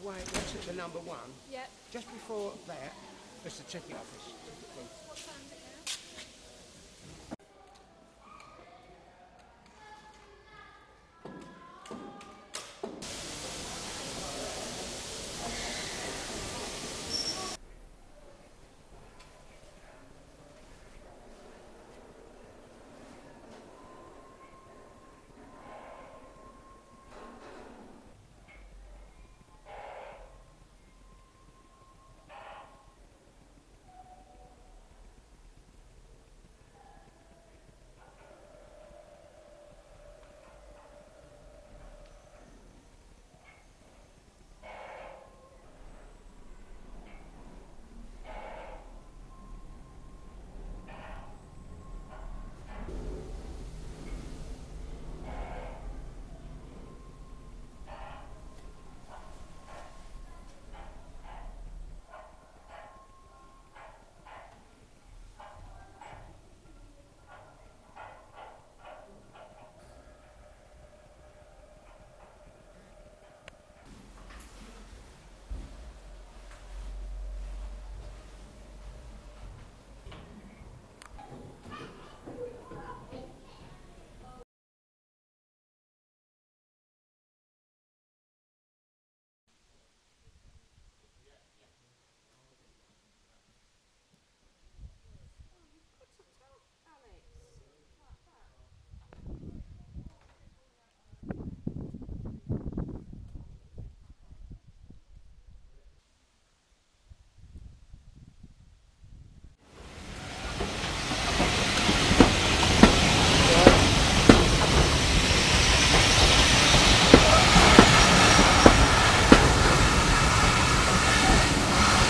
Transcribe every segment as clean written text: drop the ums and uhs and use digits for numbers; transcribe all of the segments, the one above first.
way, that's at the number 1. Yep. Just before that, there's the ticket office. Ticket booth. What time is it now?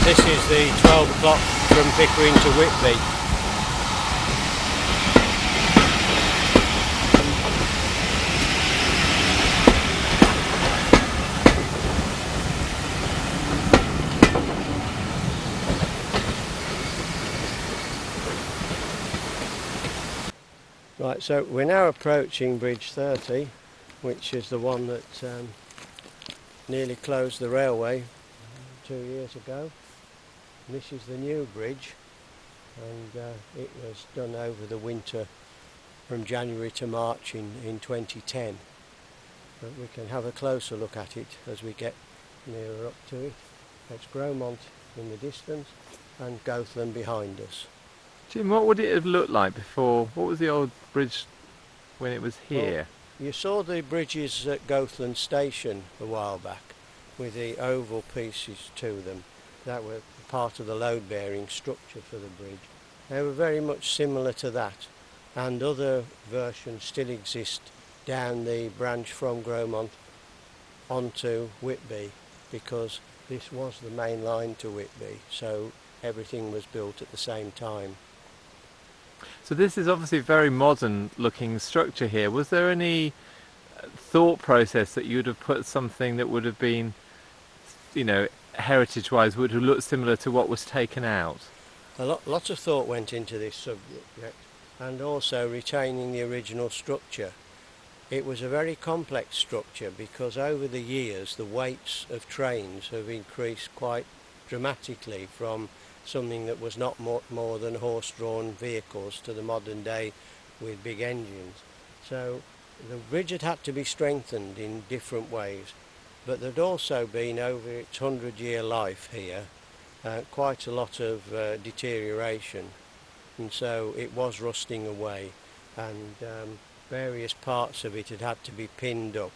This is the 12 o'clock from Pickering to Whitby. Right, so we're now approaching Bridge 30, which is the one that nearly closed the railway 2 years ago. This is the new bridge, and it was done over the winter from January to March in 2010. But we can have a closer look at it as we get nearer up to it. That's Grosmont in the distance and Goathland behind us. Jim, what would it have looked like before? What was the old bridge when it was here? Well, you saw the bridges at Goathland station a while back with the oval pieces to them. That were part of the load-bearing structure for the bridge. They were very much similar to that, and other versions still exist down the branch from Grosmont onto Whitby, because this was the main line to Whitby, so everything was built at the same time. So this is obviously a very modern looking structure here. Was there any thought process that you would have put something that would have been, you know, heritage-wise would have looked similar to what was taken out? Lots of thought went into this subject, and also retaining the original structure. It was a very complex structure because over the years the weights of trains have increased quite dramatically from something that was not more than horse-drawn vehicles to the modern day with big engines. So the bridge had to be strengthened in different ways. But there'd also been, over its 100-year life here, quite a lot of deterioration, and so it was rusting away, and various parts of it had to be pinned up.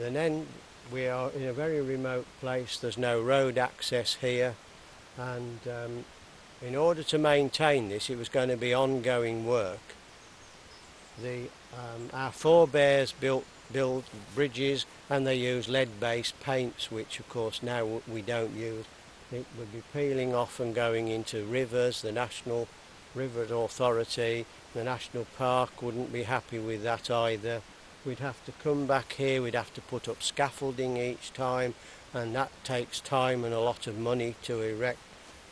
And then we are in a very remote place, there's no road access here, and in order to maintain this it was going to be ongoing work. Our forebears built bridges, and they used lead-based paints, which of course now we don't use. It would be peeling off and going into rivers. The National River Authority, the National Park wouldn't be happy with that either. We'd have to come back here, we'd have to put up scaffolding each time, and that takes time and a lot of money to erect.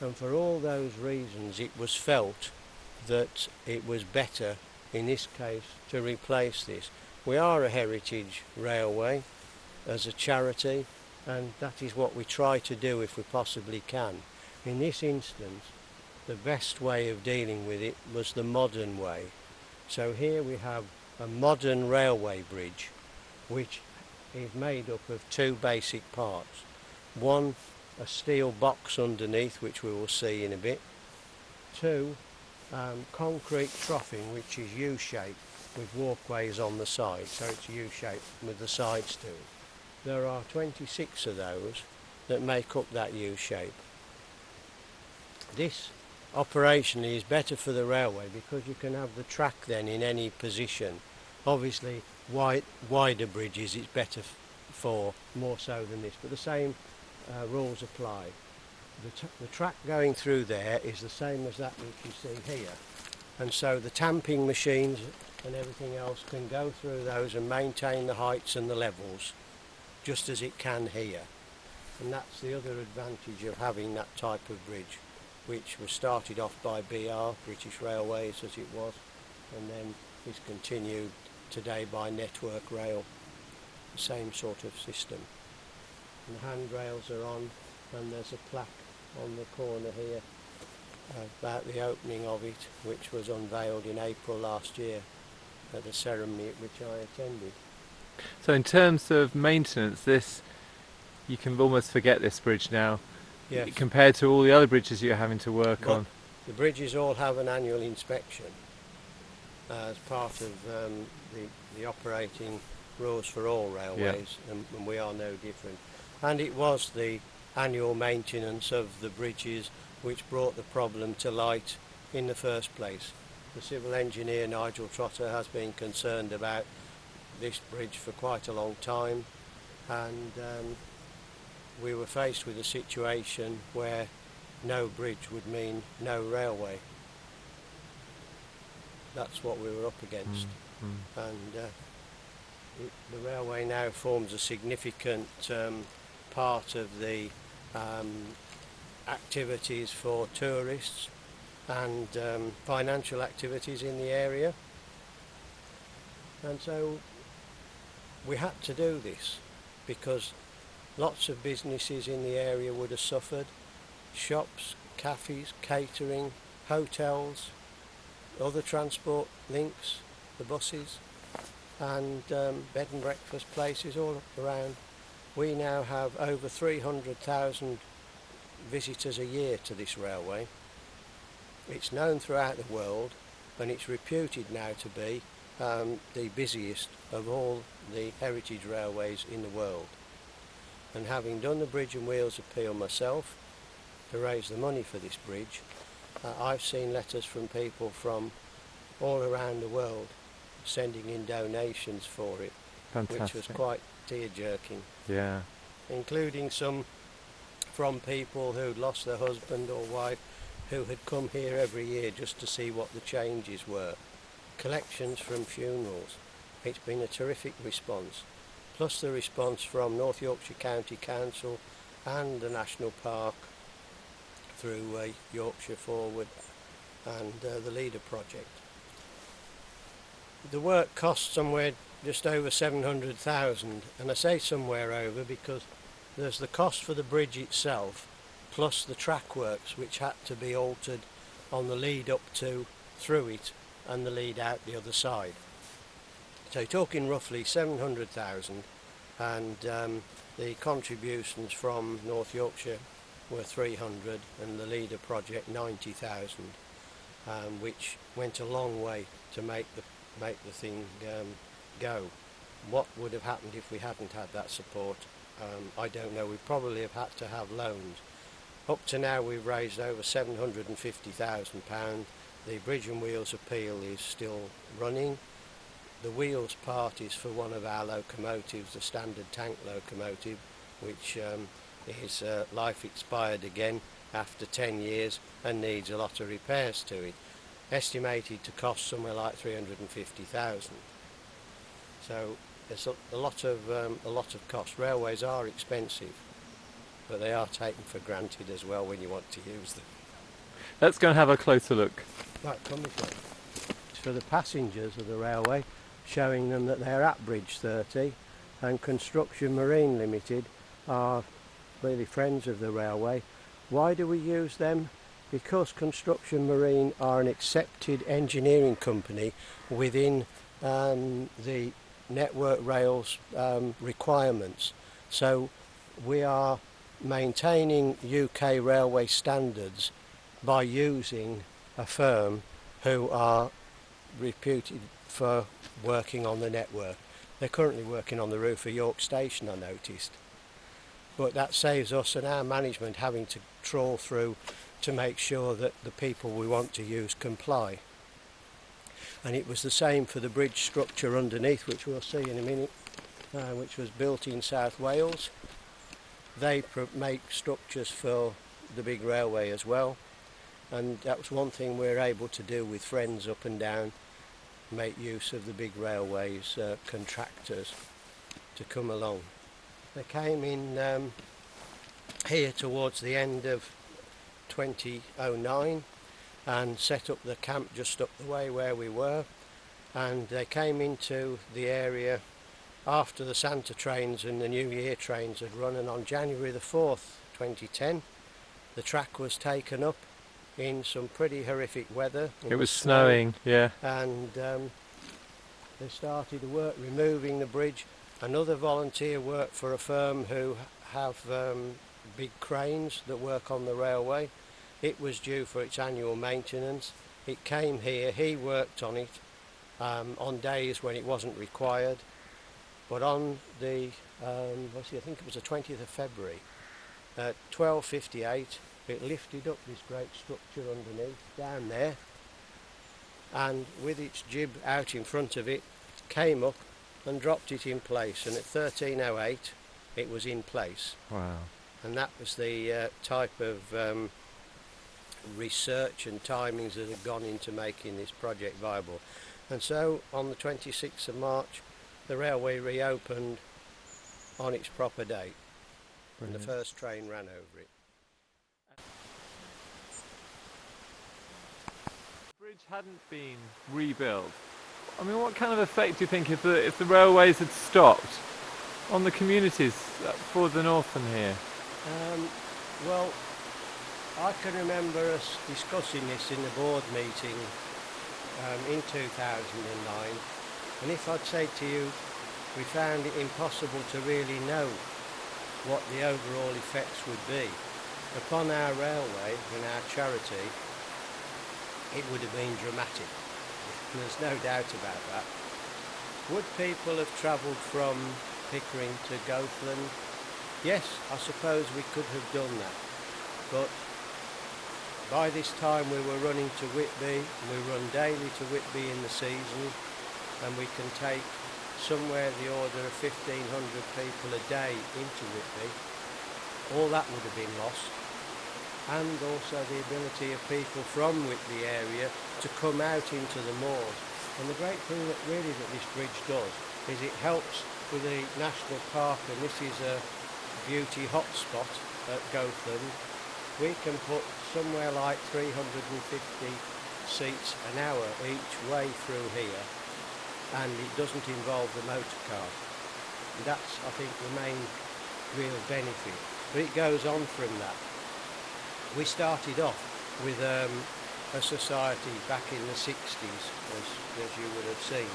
And for all those reasons it was felt that it was better in this case to replace this. We are a heritage railway as a charity, and that is what we try to do if we possibly can. In this instance, the best way of dealing with it was the modern way. So here we have a modern railway bridge which is made up of two basic parts. One, a steel box underneath, which we will see in a bit. Two, concrete troughing, which is U-shaped with walkways on the side, so it's U-shaped with the sides to it. There are 26 of those that make up that U-shape. This operationally is better for the railway because you can have the track then in any position. Obviously wider bridges it's better for, more so than this, but the same rules apply. The track going through there is the same as that which you see here, and so the tamping machines and everything else can go through those and maintain the heights and the levels just as it can here. And that's the other advantage of having that type of bridge, which was started off by BR, British Railways as it was, and then is continued today by Network Rail, the same sort of system. And the handrails are on, and there's a plaque on the corner here about the opening of it, which was unveiled in April last year at a ceremony at which I attended. So in terms of maintenance, you can almost forget this bridge now. Yes. Compared to all the other bridges you're having to work on. The bridges all have an annual inspection as part of the operating rules for all railways, and we are no different. And it was the annual maintenance of the bridges which brought the problem to light in the first place. The civil engineer Nigel Trotter has been concerned about this bridge for quite a long time, and we were faced with a situation where no bridge would mean no railway. That's what we were up against. And the railway now forms a significant part of the activities for tourists and financial activities in the area, and so we had to do this because lots of businesses in the area would have suffered. Shops, cafes, catering, hotels, other transport links, the buses, and bed and breakfast places all around. We now have over 300,000 visitors a year to this railway. It's known throughout the world, and it's reputed now to be the busiest of all the heritage railways in the world. And having done the Bridge and Wheels appeal myself to raise the money for this bridge, I've seen letters from people from all around the world sending in donations for it. Fantastic. Which was quite tear-jerking. Yeah. Including some from people who'd lost their husband or wife who had come here every year just to see what the changes were. Collections from funerals. It's been a terrific response. Plus the response from North Yorkshire County Council and the National Park through Yorkshire Forward and the Leader Project. The work cost somewhere just over 700,000, and I say somewhere over because there's the cost for the bridge itself plus the track works which had to be altered on the lead up to, through it, and the lead out the other side. So you're talking roughly 700,000, and the contributions from North Yorkshire were 300 and the Leader Project 90,000, which went a long way to make the thing go. What would have happened if we hadn't had that support? I don't know. We probably have had to have loans. Up to now we've raised over £750,000. The Bridge and Wheels appeal is still running. The wheels part is for one of our locomotives, the standard tank locomotive, which is life expired again after 10 years and needs a lot of repairs to it. Estimated to cost somewhere like 350,000. So there's a lot of cost. Railways are expensive, but they are taken for granted as well when you want to use them. Let's go and have a closer look. Right, come this way. It's for the passengers of the railway, showing them that they're at Bridge 30, and Construction Marine Limited are really friends of the railway. Why do we use them? Because Construction Marine are an accepted engineering company within the Network Rail's requirements. So we are maintaining UK railway standards by using a firm who are reputed for working on the network. They're currently working on the roof of York Station, I noticed. But that saves us and our management having to trawl through to make sure that the people we want to use comply. And it was the same for the bridge structure underneath, which we'll see in a minute, which was built in South Wales. They make structures for the big railway as well, and that was one thing we're able to do with friends up and down, make use of the big railways contractors to come along. They came in here towards the end of 2009 and set up the camp just up the way where we were, and they came into the area after the Santa trains and the New Year trains had run, and on January the 4th 2010 the track was taken up in some pretty horrific weather. It was snowing, yeah. And they started the work removing the bridge. Another volunteer worked for a firm who have big cranes that work on the railway. It was due for its annual maintenance. It came here, he worked on it on days when it wasn't required. But on the, I think it was the 20th of February, at 12:58, it lifted up this great structure underneath, down there, and with its jib out in front of it, came up and dropped it in place, and at 13:08 it was in place. Wow. And that was the type of research and timings that had gone into making this project viable. And so on the 26th of March the railway reopened on its proper date. Brilliant. And the first train ran over it. The bridge hadn't been rebuilt. I mean, what kind of effect do you think if the railways had stopped on the communities further north than here? Well, I can remember us discussing this in the board meeting in 2009, and if I'd said to you we found it impossible to really know what the overall effects would be upon our railway and our charity, it would have been dramatic. There's no doubt about that. Would people have travelled from Pickering to Goathland? Yes, I suppose we could have done that, but by this time we were running to Whitby, and we run daily to Whitby in the season, and we can take somewhere the order of 1,500 people a day into Whitby. All that would have been lost, and also the ability of people from Whitby area to come out into the moors. And the great thing that this bridge does is it helps with the national park, and this is a beauty hotspot at Goathland. We can put somewhere like 350 seats an hour each way through here, and it doesn't involve the motor car. And that's, I think, the main real benefit. But it goes on from that. We started off with a society back in the 60s, as you would have seen.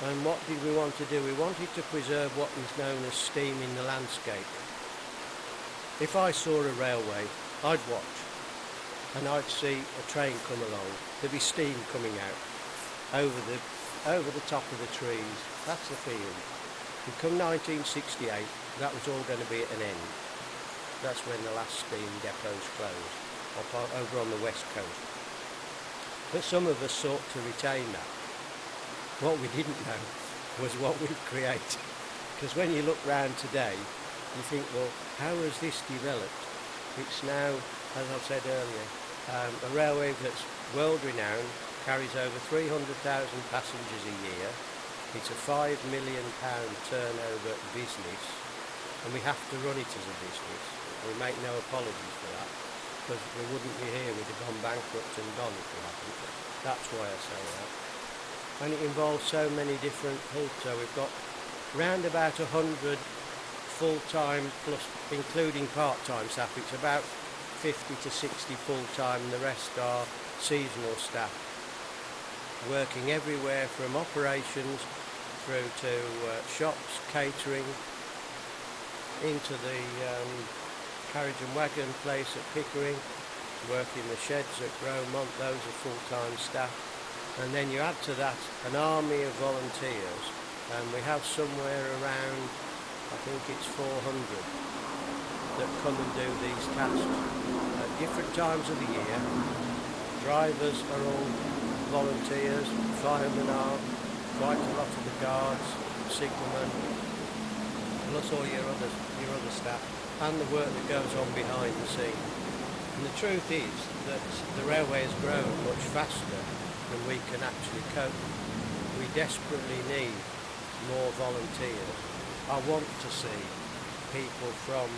And what did we want to do? We wanted to preserve what is known as steam in the landscape. If I saw a railway, I'd watch, and I'd see a train come along. There'd be steam coming out over the top of the trees. That's the feeling. And come 1968, that was all going to be at an end. That's when the last steam depots closed, over on the west coast. But some of us sought to retain that. What we didn't know was what we'd create. Because when you look round today, you think, well, how has this developed? It's now, as I said earlier, a railway that's world renowned, carries over 300,000 passengers a year. It's a £5 million turnover business, and we have to run it as a business. We make no apologies for that, because we wouldn't be here, we'd have gone bankrupt and gone if we hadn't. That's why I say that. And it involves so many different people. So we've got round about 100 full-time plus including part-time staff. It's about 50 to 60 full-time, and the rest are seasonal staff, working everywhere from operations through to shops, catering, into the carriage and wagon place at Pickering, working the sheds at Grosmont. Those are full-time staff. And then you add to that an army of volunteers, and we have somewhere around, I think it's 400 that come and do these tasks at different times of the year. Drivers are all volunteers, firemen are, quite a lot of the guards, signalmen, plus all your other staff, and the work that goes on behind the scene. And the truth is that the railway has grown much faster than we can actually cope with. We desperately need more volunteers. I want to see people from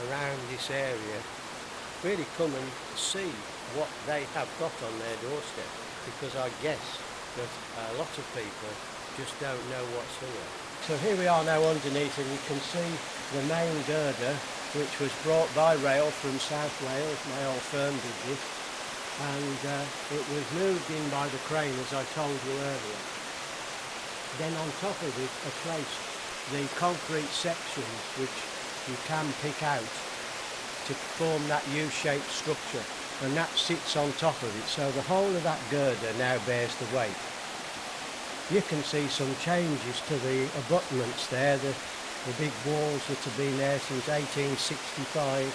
around this area really come and see what they have got on their doorstep, because I guess that a lot of people just don't know what's here. So here we are now underneath, and you can see the main girder, which was brought by rail from South Wales. My old firm did this, and it was moved in by the crane, as I told you earlier. Then on top of it are placed the concrete sections which you can pick out to form that U-shaped structure, and that sits on top of it, so the whole of that girder now bears the weight. You can see some changes to the abutments there, the big walls that have been there since 1865,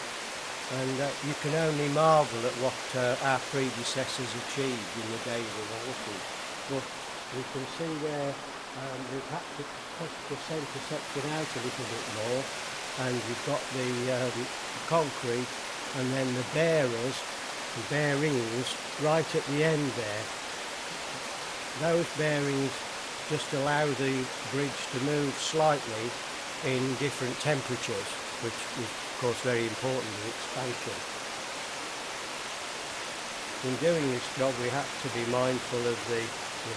and you can only marvel at what our predecessors achieved in the days of horses. But you can see where we've had to push the centre section out a little bit more, and you've got the concrete, and then the bearers, the bearings right at the end there. Those bearings just allow the bridge to move slightly in different temperatures, which is of course very important in expansion. In doing this job we have to be mindful of the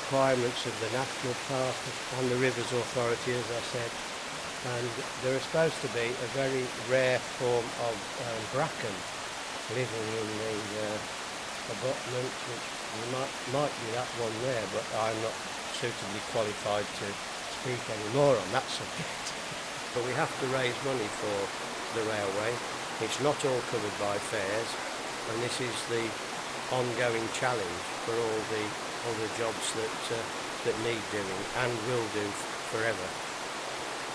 requirements of the National Park and the Rivers Authority, as I said, and there is supposed to be a very rare form of bracken living in the abutments, which might be that one there, but I'm not suitably qualified to speak any more on that subject. But we have to raise money for the railway. It's not all covered by fares, and this is the ongoing challenge for all the other jobs that need doing and will do forever.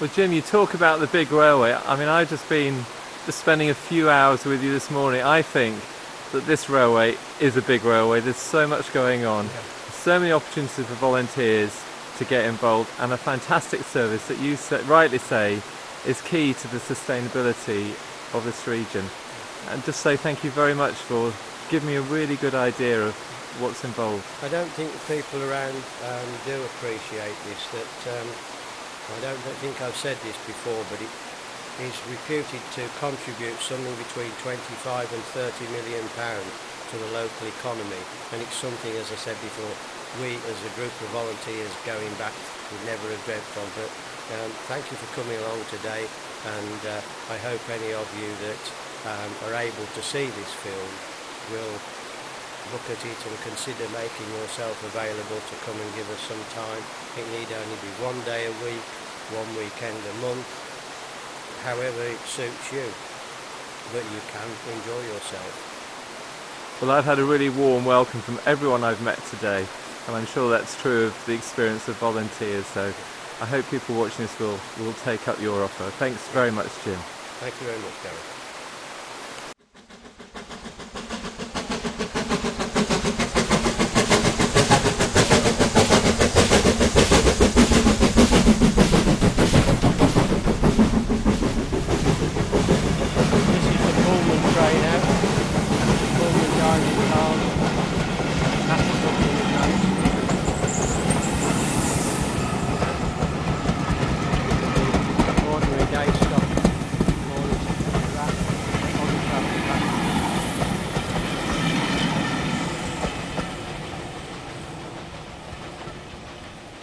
Well, Jim, you talk about the big railway. I mean, I've just been spending a few hours with you this morning. I think that this railway is a big railway. There's so much going on, so many opportunities for volunteers to get involved, and a fantastic service that you rightly say is key to the sustainability of this region. And just say thank you very much for giving me a really good idea of what's involved. I don't think the people around do appreciate this. I don't think I've said this before, but it is reputed to contribute something between 25 and 30 million pounds to the local economy, and it's something, as I said before, we as a group of volunteers going back would never have dreamt of. But thank you for coming along today, and I hope any of you that are able to see this film will look at it and consider making yourself available to come and give us some time. It need only be one day a week, one weekend a month, however it suits you, but you can enjoy yourself. Well, I've had a really warm welcome from everyone I've met today, and I'm sure that's true of the experience of volunteers, so I hope people watching this will take up your offer. Thanks very much, Jim. Thank you very much, Gary.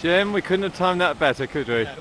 Jim, we couldn't have timed that better, could we? No.